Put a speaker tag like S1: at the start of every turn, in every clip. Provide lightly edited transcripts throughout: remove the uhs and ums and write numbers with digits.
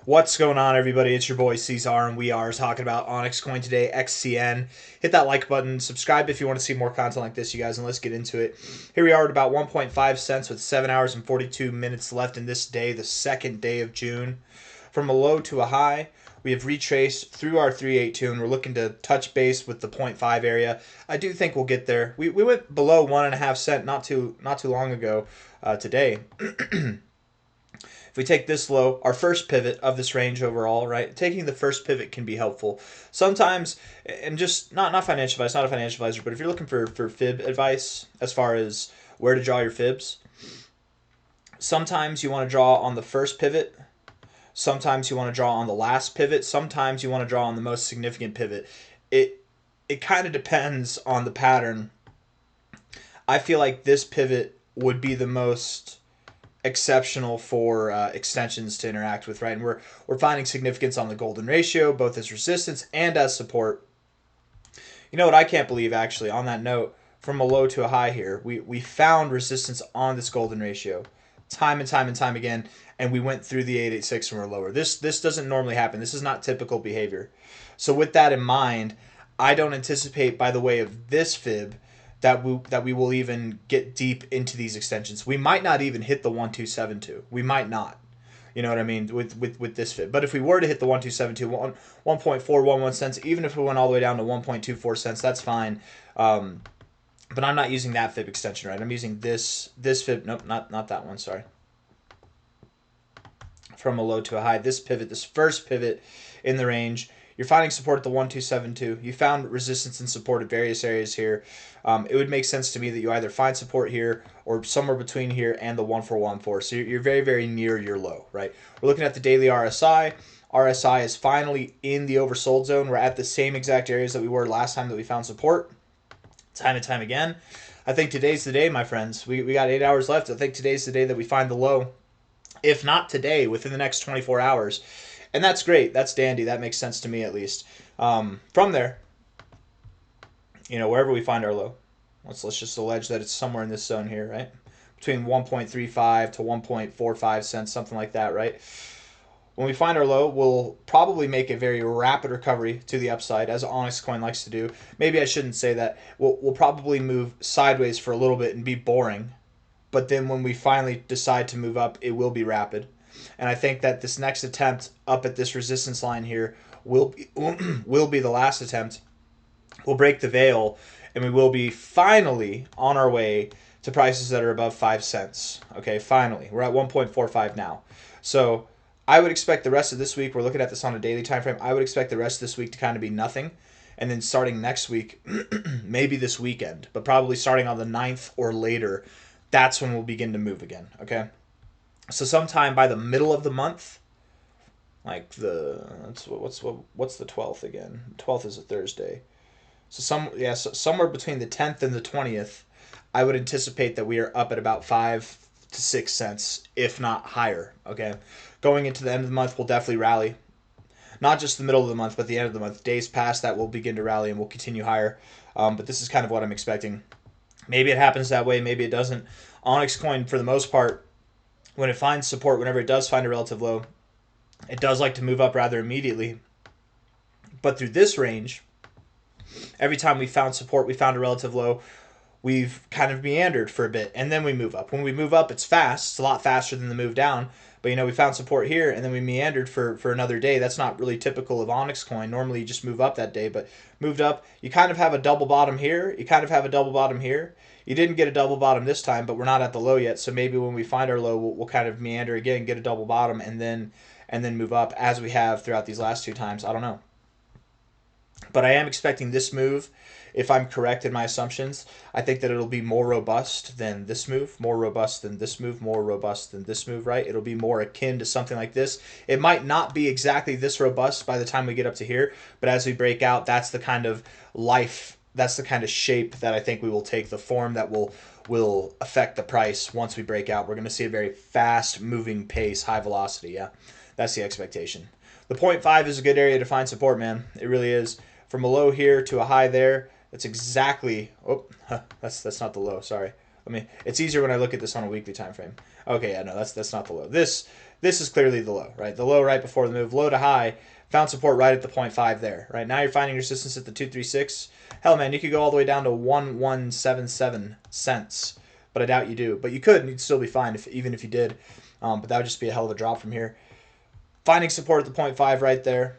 S1: What's going on, everybody? It's your boy C-Zar, and we are talking about OnyxCoin today, XCN. Hit that like button, subscribe if you want to see more content like this, you guys, and let's get into it. Here we are at about 1.5 cents with 7 hours and 42 minutes left in this day, the second day of June. From a low to a high, we have retraced through our 382, and we're looking to touch base with the 0.5 area. I do think we'll get there. We went below 1.5 cent not too long ago today. If we take this low, our first pivot of this range overall, right? Taking the first pivot can be helpful. Sometimes, and just not financial advice, not a financial advisor, but if you're looking for fib advice as far as where to draw your fibs, sometimes you want to draw on the first pivot. Sometimes you want to draw on the last pivot. Sometimes you want to draw on the most significant pivot. It kind of depends on the pattern. I feel like this pivot would be the most exceptional for extensions to interact with, right? And we're finding significance on the golden ratio, both as resistance and as support. You know what I can't believe, actually, on that note, from a low to a high here, we found resistance on this golden ratio time and time again, and we went through the 886 and we're lower. This doesn't normally happen. This is not typical behavior. So with that in mind, I don't anticipate, by the way of this fib, that we will even get deep into these extensions. We might not even hit the 1272. We might not. You know what I mean, with this fib. But if we were to hit the 1272, 1.411 cents, even if we went all the way down to 1.24 cents, that's fine. But I'm not using that fib extension, right? I'm using this fib. Nope, not that one. Sorry. From a low to a high, this pivot, this first pivot in the range, you're finding support at the 1272. You found resistance and support at various areas here. It would make sense to me that you either find support here or somewhere between here and the 1414. So you're very, very near your low, right? We're looking at the daily RSI. RSI is finally in the oversold zone. We're at the same exact areas that we were last time that we found support, time and time again. I think today's the day, my friends. We got 8 hours left. I think today's the day that we find the low. If not today, within the next 24 hours. And that's great. That's dandy. That makes sense to me, at least. From there, you know, wherever we find our low, let's just allege that it's somewhere in this zone here, right? Between 1.35 to 1.45 cents, something like that, right? When we find our low, we'll probably make a very rapid recovery to the upside, as OnyxCoin likes to do. Maybe I shouldn't say that. We'll probably move sideways for a little bit and be boring. But then when we finally decide to move up, it will be rapid. And I think that this next attempt up at this resistance line here will be the last attempt. We'll break the veil, and we will be finally on our way to prices that are above 5 cents. Okay, finally. We're at 1.45 now. So I would expect the rest of this week, we're looking at this on a daily time frame, I would expect the rest of this week to kind of be nothing. And then starting next week, maybe this weekend, but probably starting on the 9th or later, that's when we'll begin to move again, okay? So sometime by the middle of the month, like what's the 12th again? 12th is a Thursday. So somewhere between the 10th and the 20th, I would anticipate that we are up at about 5 to 6 cents, if not higher, okay? Going into the end of the month, we'll definitely rally. Not just the middle of the month, but the end of the month. Days past that, we'll begin to rally and we'll continue higher. But this is kind of what I'm expecting. Maybe it happens that way, maybe it doesn't. OnyxCoin, for the most part, when it finds support, whenever it does find a relative low, it does like to move up rather immediately. But through this range, every time we found support, we found a relative low, we've kind of meandered for a bit, and then we move up. When we move up, it's fast. It's a lot faster than the move down. But, you know, we found support here, and then we meandered for another day. That's not really typical of OnyxCoin. Normally, you just move up that day, but moved up. You kind of have a double bottom here. You kind of have a double bottom here. You didn't get a double bottom this time, but we're not at the low yet. So maybe when we find our low, we'll kind of meander again, get a double bottom, and then move up as we have throughout these last two times. I don't know. But I am expecting this move, if I'm correct in my assumptions, I think that it'll be more robust than this move, more robust than this move, more robust than this move, right? It'll be more akin to something like this. It might not be exactly this robust by the time we get up to here, but as we break out, that's the kind of life, that's the kind of shape that I think we will take, the form that will affect the price once we break out. We're going to see a very fast moving pace, high velocity, yeah. That's the expectation. The 0.5 is a good area to find support, man. It really is. From a low here to a high there, that's exactly, that's not the low, sorry. It's easier when I look at this on a weekly time frame. Okay, yeah, no, that's not the low. This This is clearly the low, right? The low right before the move, low to high, found support right at the 0.5 there, right? Now you're finding resistance at the 236. Hell, man, you could go all the way down to 1177 cents, but I doubt you do. But you could, and you'd still be fine even if you did. But that would just be a hell of a drop from here. Finding support at the 0.5 right there.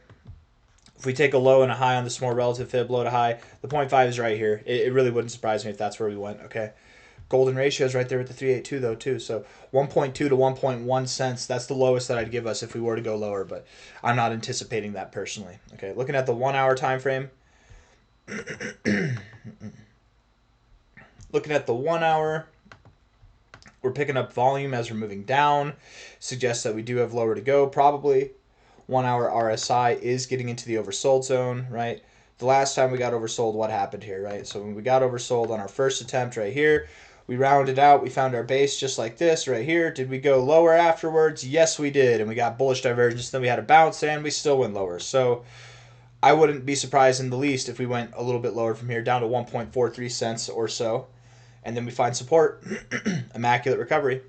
S1: If we take a low and a high on this more relative fib, low to high, the 0.5 is right here. It really wouldn't surprise me if that's where we went, okay? Golden ratio is right there at the 382 though too. So 1.2 to 1.1 cents. That's the lowest that I'd give us if we were to go lower, but I'm not anticipating that personally. Okay, looking at the 1 hour time frame. Looking at the 1 hour, we're picking up volume as we're moving down. Suggests that we do have lower to go probably. 1 hour RSI is getting into the oversold zone, right? The last time we got oversold, what happened here, right? So when we got oversold on our first attempt right here, we rounded out, we found our base just like this right here. Did we go lower afterwards? Yes, we did. And we got bullish divergence. Then we had a bounce and we still went lower. So I wouldn't be surprised in the least if we went a little bit lower from here down to 1.43 cents or so. And then we find support, immaculate recovery,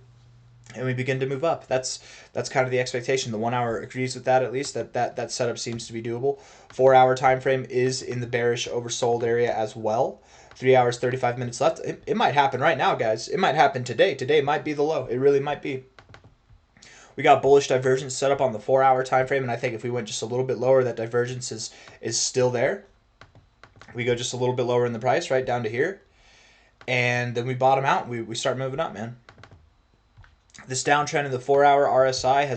S1: and we begin to move up. That's kind of the expectation. The 1 hour agrees with that at least. That setup seems to be doable. 4 hour time frame is in the bearish oversold area as well. 3 hours, 35 minutes left. It might happen right now, guys. It might happen today. Today might be the low. It really might be. We got bullish divergence set up on the 4 hour time frame, and I think if we went just a little bit lower, that divergence is still there. We go just a little bit lower in the price, right down to here, and then we bottom out. We start moving up, man. This downtrend in the 4 hour RSI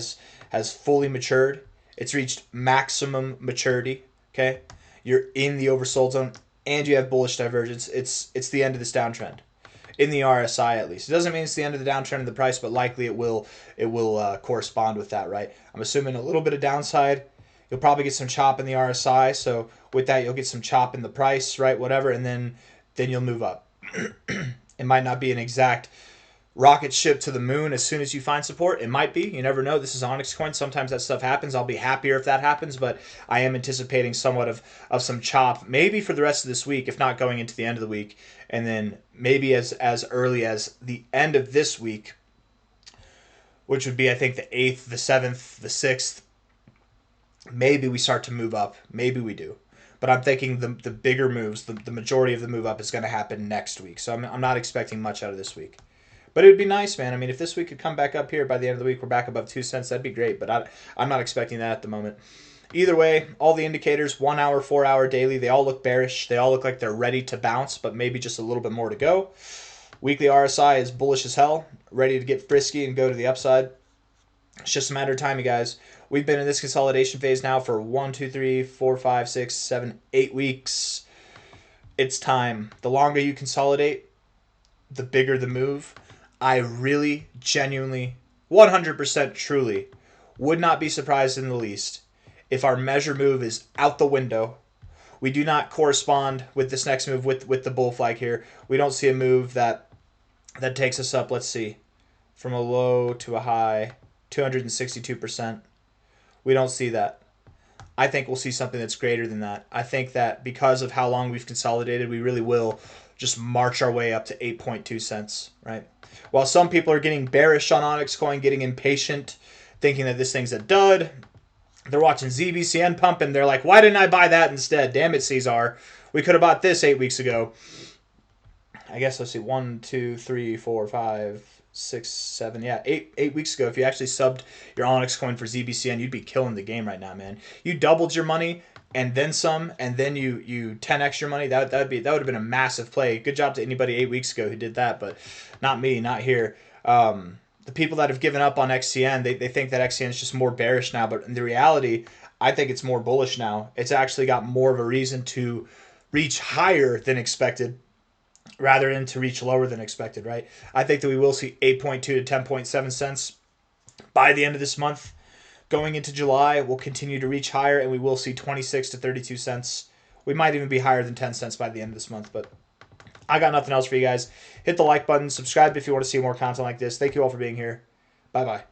S1: has fully matured. It's reached maximum maturity. Okay, you're in the oversold zone, and you have bullish divergence. It's the end of this downtrend, in the RSI at least. It doesn't mean it's the end of the downtrend of the price, but likely it will correspond with that, right? I'm assuming a little bit of downside. You'll probably get some chop in the RSI, so with that you'll get some chop in the price, right? Whatever, and then you'll move up. It might not be an exact rocket ship to the moon as soon as you find support. It might be. You never know. This is OnyxCoin. Sometimes that stuff happens. I'll be happier if that happens, but I am anticipating somewhat of some chop, maybe for the rest of this week, if not going into the end of the week, and then maybe as early as the end of this week, which would be, I think, the 8th, the 7th, the 6th. Maybe we start to move up. Maybe we do. But I'm thinking the bigger moves, the majority of the move up is going to happen next week. So I'm not expecting much out of this week. But it would be nice, man. I mean, if this week could come back up here by the end of the week, we're back above 2 cents, that'd be great. But I'm not expecting that at the moment. Either way, all the indicators, 1 hour, 4 hour, daily, they all look bearish. They all look like they're ready to bounce, but maybe just a little bit more to go. Weekly RSI is bullish as hell, ready to get frisky and go to the upside. It's just a matter of time, you guys. We've been in this consolidation phase now for 1, 2, 3, 4, 5, 6, 7, 8 weeks. It's time. The longer you consolidate, the bigger the move. I really, genuinely, 100% truly would not be surprised in the least if our measure move is out the window. We do not correspond with this next move with the bull flag here. We don't see a move that takes us up, let's see, from a low to a high, 262%. We don't see that. I think we'll see something that's greater than that. I think that because of how long we've consolidated, we really will just march our way up to 8.2 cents, right? While some people are getting bearish on OnyxCoin, getting impatient, thinking that this thing's a dud, they're watching ZBCN pump and they're like, why didn't I buy that instead? Damn it, C-Zar. We could have bought this 8 weeks ago. I guess, let's see, 1, 2, 3, 4, 5, 6, 7, yeah, 8 weeks ago. If you actually subbed your OnyxCoin for ZBCN, you'd be killing the game right now, man. You doubled your money and then some, and then you 10x your money. That would have been a massive play. Good job to anybody 8 weeks ago who did that, but not me, not here. The people that have given up on XCN, they think that XCN is just more bearish now, but in the reality, I think it's more bullish now. It's actually got more of a reason to reach higher than expected rather than to reach lower than expected, right? I think that we will see 8.2 to 10.7 cents by the end of this month. Going into July, we'll continue to reach higher, and we will see 26 to 32 cents. We might even be higher than 10 cents by the end of this month, but I got nothing else for you guys. Hit the like button. Subscribe if you want to see more content like this. Thank you all for being here. Bye-bye.